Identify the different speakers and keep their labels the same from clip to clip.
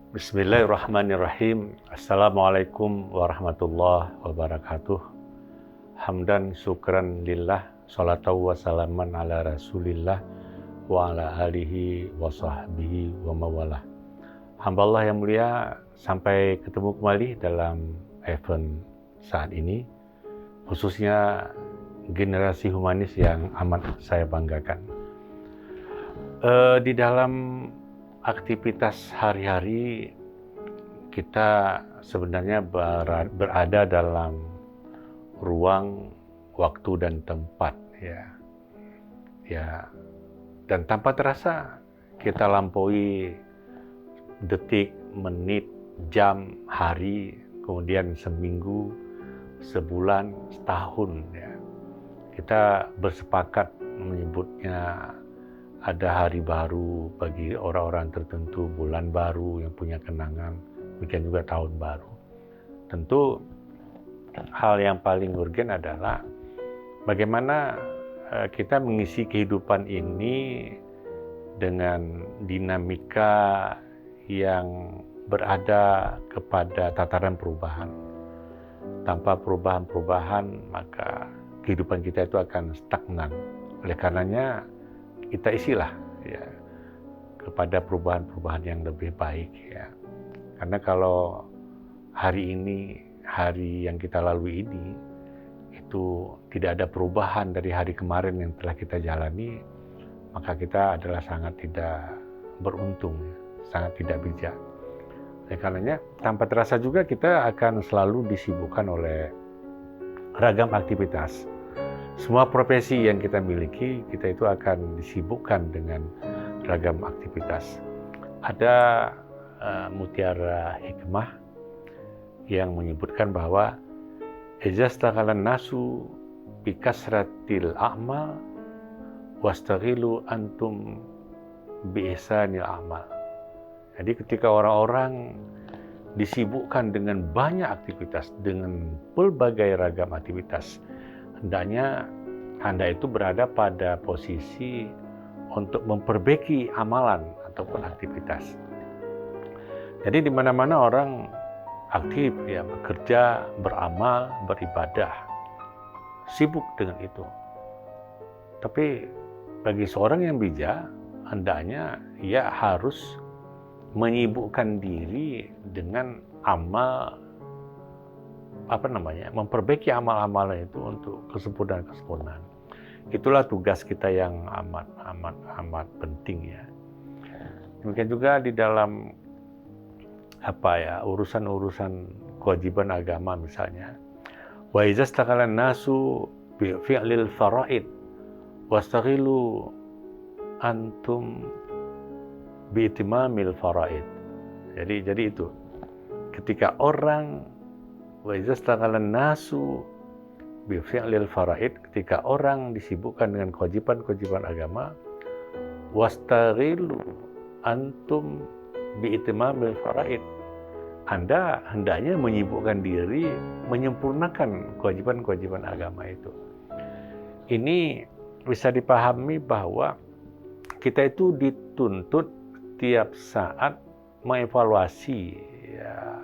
Speaker 1: Bismillahirrahmanirrahim. Assalamualaikum warahmatullahi wabarakatuh. Hamdan syukran lillah, salatu wassalaman ala rasulillah wa ala alihi wa sahbihi wa mawalah. Hamba Allah yang mulia, sampai ketemu kembali dalam event saat ini, khususnya generasi humanis yang amat saya banggakan. Di dalam aktivitas hari-hari kita sebenarnya berada dalam ruang, waktu dan tempat, ya, dan tanpa terasa kita lampaui detik, menit, jam, hari, kemudian seminggu, sebulan, setahun, ya. Kita bersepakat menyebutnya ada hari baru bagi orang-orang tertentu, bulan baru yang punya kenangan, demikian juga tahun baru. Tentu hal yang paling urgen adalah bagaimana kita mengisi kehidupan ini dengan dinamika yang berada kepada tataran perubahan. Tanpa perubahan-perubahan, maka kehidupan kita itu akan stagnan. Oleh karenanya, kita isilah ya kepada perubahan-perubahan yang lebih baik, ya. Karena kalau hari ini, hari yang kita lalui ini, itu tidak ada perubahan dari hari kemarin yang telah kita jalani, maka kita adalah sangat tidak beruntung, sangat tidak bijak. Oleh karenanya, tanpa terasa juga kita akan selalu disibukkan oleh ragam aktivitas. Semua profesi yang kita miliki, kita itu akan disibukkan dengan ragam aktivitas. Ada mutiara hikmah yang menyebutkan bahwa ijastaghalan nasu bi kasratil a'mal wastaghilu antum bi ihsanil a'mal. Jadi ketika orang-orang disibukkan dengan banyak aktivitas, dengan berbagai ragam aktivitas, hendaknya Anda itu berada pada posisi untuk memperbaiki amalan ataupun aktivitas. Jadi di mana-mana orang aktif, ya, bekerja, beramal, beribadah, sibuk dengan itu. Tapi bagi seorang yang bijak, hendaknya ia harus menyibukkan diri dengan amal, memperbaiki amal-amalan itu untuk kesempurnaan. Itulah tugas kita yang amat penting, ya. Demikian juga di dalam urusan-urusan kewajiban agama misalnya. Wa izastaqalan nasu bi fi'lil faraid wastaghilu antum bi itimamil faraid. Jadi itu ketika orang wa izastaghalan nasu bi fi'lil faraid, ketika orang disibukkan dengan kewajiban-kewajiban agama, wastaghilu antum bi itimamil faraid, Anda hendaknya menyibukkan diri menyempurnakan kewajiban-kewajiban agama itu. Ini bisa dipahami bahwa kita itu dituntut tiap saat mengevaluasi, ya,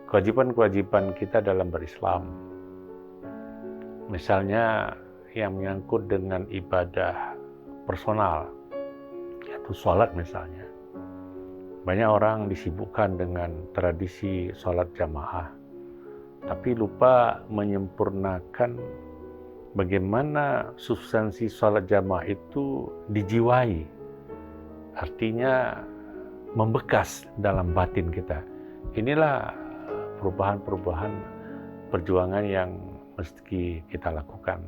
Speaker 1: kewajiban-kewajiban kita dalam berislam. Misalnya yang menyangkut dengan ibadah personal, yaitu sholat misalnya. Banyak orang disibukkan dengan tradisi sholat jamaah, tapi lupa menyempurnakan bagaimana substansi sholat jamaah itu dijiwai. Artinya membekas dalam batin kita. Inilah perubahan-perubahan perjuangan yang mesti kita lakukan.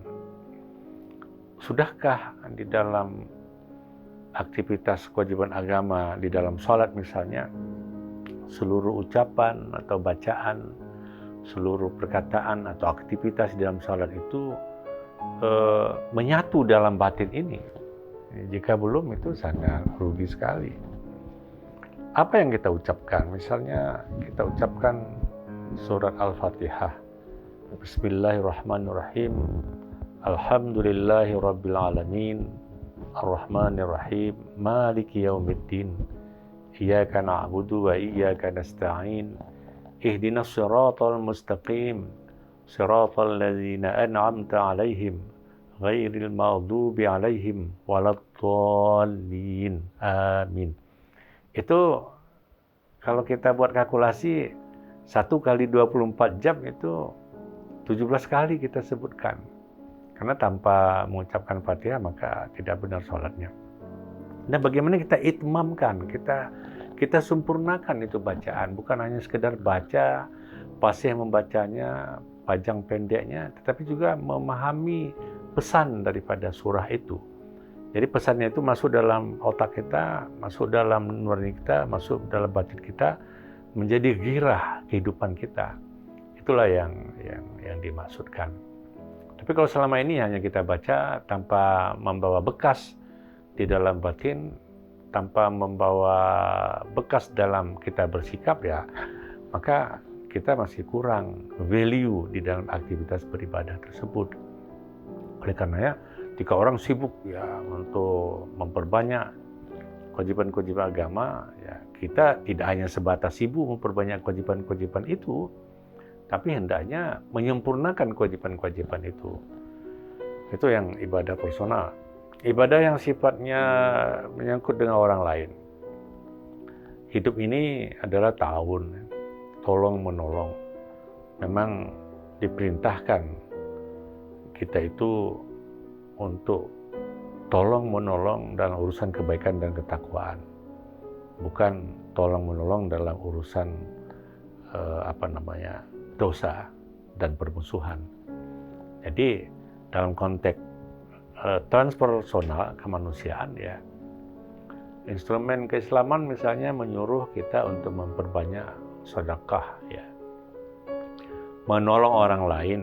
Speaker 1: Sudahkah di dalam aktivitas kewajiban agama, di dalam sholat misalnya, seluruh ucapan atau bacaan, seluruh perkataan atau aktivitas di dalam sholat itu menyatu dalam batin ini? Jika belum, itu sangat rugi sekali. Apa yang kita ucapkan? Misalnya kita ucapkan surat Al-Fatihah. Bismillahirrahmanirrahim. Alhamdulillahi Rabbil Alamin. Ar-Rahmanir Rahim. Maliki Yaumiddin. iyyaka na'budu wa iyyaka nasta'in, ihdinas siratal mustaqim, siratal ladzina an'amta 'alaihim, ghairil maghdubi 'alaihim waladdallin. Amin. Itu kalau kita buat kalkulasi 1 kali 24 jam itu 17 kali kita sebutkan. Karena tanpa mengucapkan Fatihah maka tidak benar sholatnya. Nah, bagaimana kita itmamkan, kita sempurnakan itu bacaan, bukan hanya sekedar baca, fasih membacanya, panjang pendeknya, tetapi juga memahami pesan daripada surah itu. Jadi pesannya itu masuk dalam otak kita, masuk dalam nurani kita, masuk dalam batin kita, menjadi gairah kehidupan kita. Itulah yang dimaksudkan. Tapi kalau selama ini hanya kita baca tanpa membawa bekas di dalam batin, tanpa membawa bekas dalam kita bersikap, ya maka kita masih kurang value di dalam aktivitas beribadah tersebut. Oleh karenanya, jika orang sibuk ya untuk memperbanyak kewajiban-kewajiban agama, ya kita tidak hanya sebatas sibuk memperbanyak kewajiban-kewajiban itu, tapi hendaknya menyempurnakan kewajiban-kewajiban itu. Itu yang ibadah personal. Ibadah yang sifatnya menyangkut dengan orang lain. Hidup ini adalah tahun tolong menolong. Memang diperintahkan kita itu untuk tolong menolong dalam urusan kebaikan dan ketakwaan, bukan tolong menolong dalam urusan dosa dan permusuhan. Jadi dalam konteks transpersonal kemanusiaan, ya instrumen keislaman misalnya menyuruh kita untuk memperbanyak sedekah, ya menolong orang lain,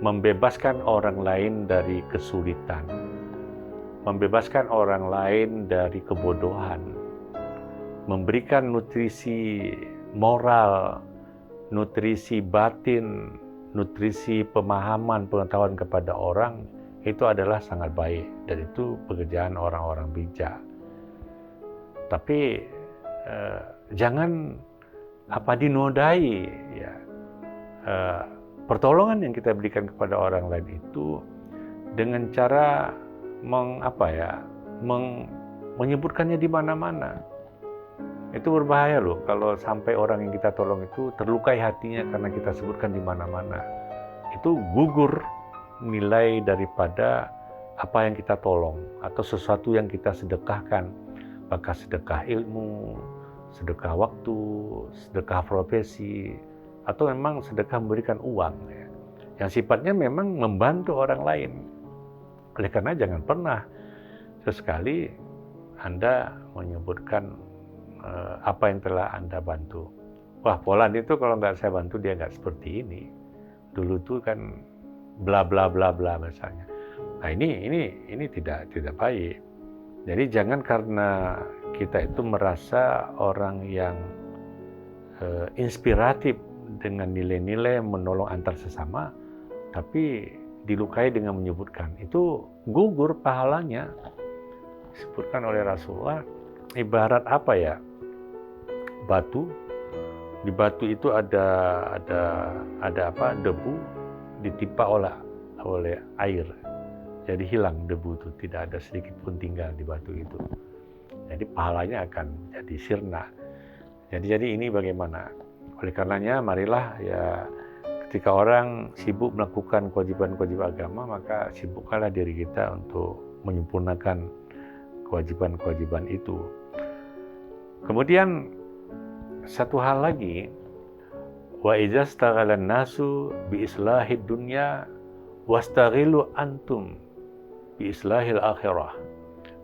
Speaker 1: membebaskan orang lain dari kesulitan, membebaskan orang lain dari kebodohan, memberikan nutrisi moral, nutrisi batin, nutrisi pemahaman, pengetahuan kepada orang, itu adalah sangat baik, dan itu pekerjaan orang-orang bijak. Tapi jangan dinodai, ya pertolongan yang kita berikan kepada orang lain itu dengan cara menyebutkannya di mana-mana. Itu berbahaya loh kalau sampai orang yang kita tolong itu terlukai hatinya karena kita sebutkan di mana-mana. Itu gugur nilai daripada apa yang kita tolong atau sesuatu yang kita sedekahkan, apakah sedekah ilmu, sedekah waktu, sedekah profesi, atau memang sedekah memberikan uang, ya, yang sifatnya memang membantu orang lain. Oleh karena jangan pernah sesekali Anda menyebutkan apa yang telah Anda bantu. Wah, Polan itu kalau nggak saya bantu dia nggak seperti ini. Dulu tuh kan bla bla bla bla misalnya. Nah ini tidak baik. Jadi jangan karena kita itu merasa orang yang inspiratif dengan nilai-nilai menolong antar sesama, tapi dilukai dengan menyebutkan. Itu gugur pahalanya. Disebutkan oleh Rasulullah, ibarat batu. Di batu itu ada debu ditimpa oleh air. Jadi hilang debu itu, tidak ada sedikit pun tinggal di batu itu. Jadi pahalanya akan jadi sirna. Jadi ini bagaimana? Oleh karenanya marilah ya ketika orang sibuk melakukan kewajiban-kewajiban agama, maka sibukkanlah diri kita untuk menyempurnakan kewajiban-kewajiban itu. Kemudian satu hal lagi, wa idza staghalan nasu bi islahid dunya wastaghilu antum bi islahil akhirah.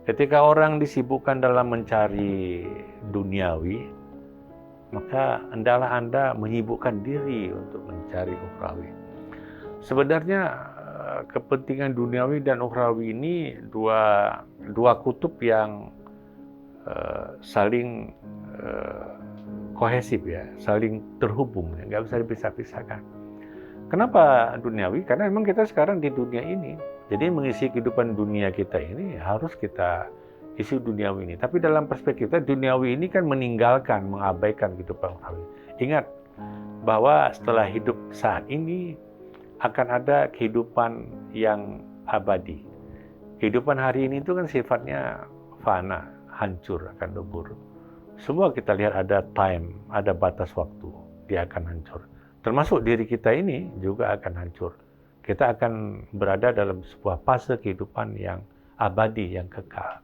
Speaker 1: Ketika orang disibukkan dalam mencari duniawi, maka hendaklah Anda menyibukkan diri untuk mencari ukhrawi. Sebenarnya kepentingan duniawi dan ukhrawi ini dua kutub yang saling kohesif, ya, saling terhubung, ya, nggak bisa dipisah-pisahkan. Kenapa duniawi? Karena memang kita sekarang di dunia ini, jadi mengisi kehidupan dunia kita ini harus kita isu duniawi ini. Tapi dalam perspektif kita, duniawi ini kan meninggalkan, mengabaikan kehidupan ukhrawi. Ingat bahwa setelah hidup saat ini akan ada kehidupan yang abadi. Kehidupan hari ini itu kan sifatnya fana, hancur, akan lebur. Semua kita lihat ada time, ada batas waktu, dia akan hancur. Termasuk diri kita ini juga akan hancur. Kita akan berada dalam sebuah fase kehidupan yang abadi, yang kekal.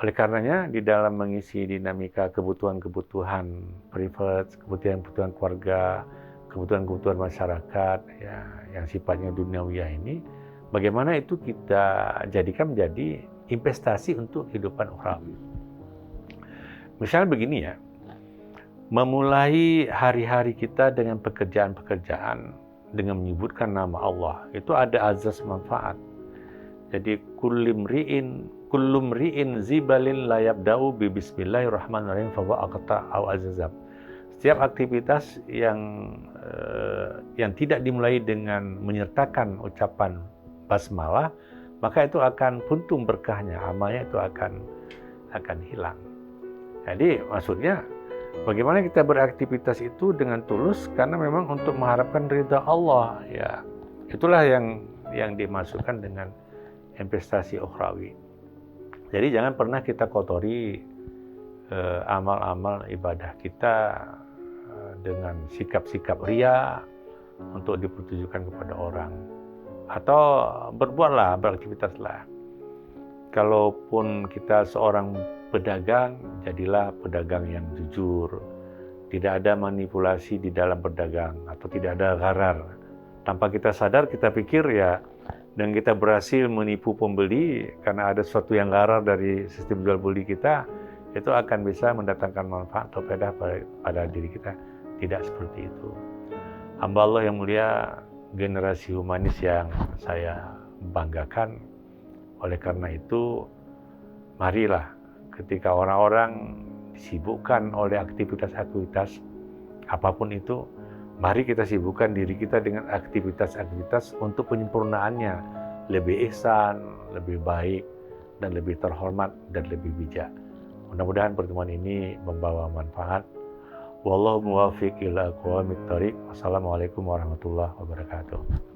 Speaker 1: Oleh karenanya, di dalam mengisi dinamika kebutuhan-kebutuhan privat, kebutuhan-kebutuhan keluarga, kebutuhan-kebutuhan masyarakat, ya, yang sifatnya duniawiyah ini, bagaimana itu kita jadikan menjadi investasi untuk kehidupan ukhrawi. Misalnya begini ya, memulai hari-hari kita dengan pekerjaan-pekerjaan dengan menyebutkan nama Allah, itu ada azas manfaat. Jadi kullum ri'in zibalin layabda'u bi bismillahirrahmanirrahim fawa aqta au azazab. Setiap aktivitas yang tidak dimulai dengan menyertakan ucapan basmalah, maka itu akan puntung berkahnya, amalnya itu akan hilang. Jadi maksudnya bagaimana kita beraktivitas itu dengan tulus karena memang untuk mengharapkan ridha Allah, ya. Itulah yang dimasukkan dengan investasi ukhrawi. Jadi jangan pernah kita kotori amal-amal ibadah kita dengan sikap-sikap ria untuk dipertunjukkan kepada orang. Atau beraktivitaslah. Kalaupun kita seorang pedagang, jadilah pedagang yang jujur. Tidak ada manipulasi di dalam berdagang atau tidak ada gharar. Tanpa kita sadar, kita pikir ya, dan kita berhasil menipu pembeli karena ada sesuatu yang gharar dari sistem jual beli kita, itu akan bisa mendatangkan manfaat atau faedah pada diri kita. Tidak seperti itu. Hamba Allah yang mulia, generasi humanis yang saya banggakan. Oleh karena itu, marilah ketika orang-orang disibukkan oleh aktivitas-aktivitas apapun itu, mari kita sibukkan diri kita dengan aktivitas-aktivitas untuk penyempurnaannya lebih ihsan, lebih baik, dan lebih terhormat, dan lebih bijak. Mudah-mudahan pertemuan ini membawa manfaat. Wallahu muwaffiq ila aqwamit thoriq. Wassalamualaikum warahmatullahi wabarakatuh.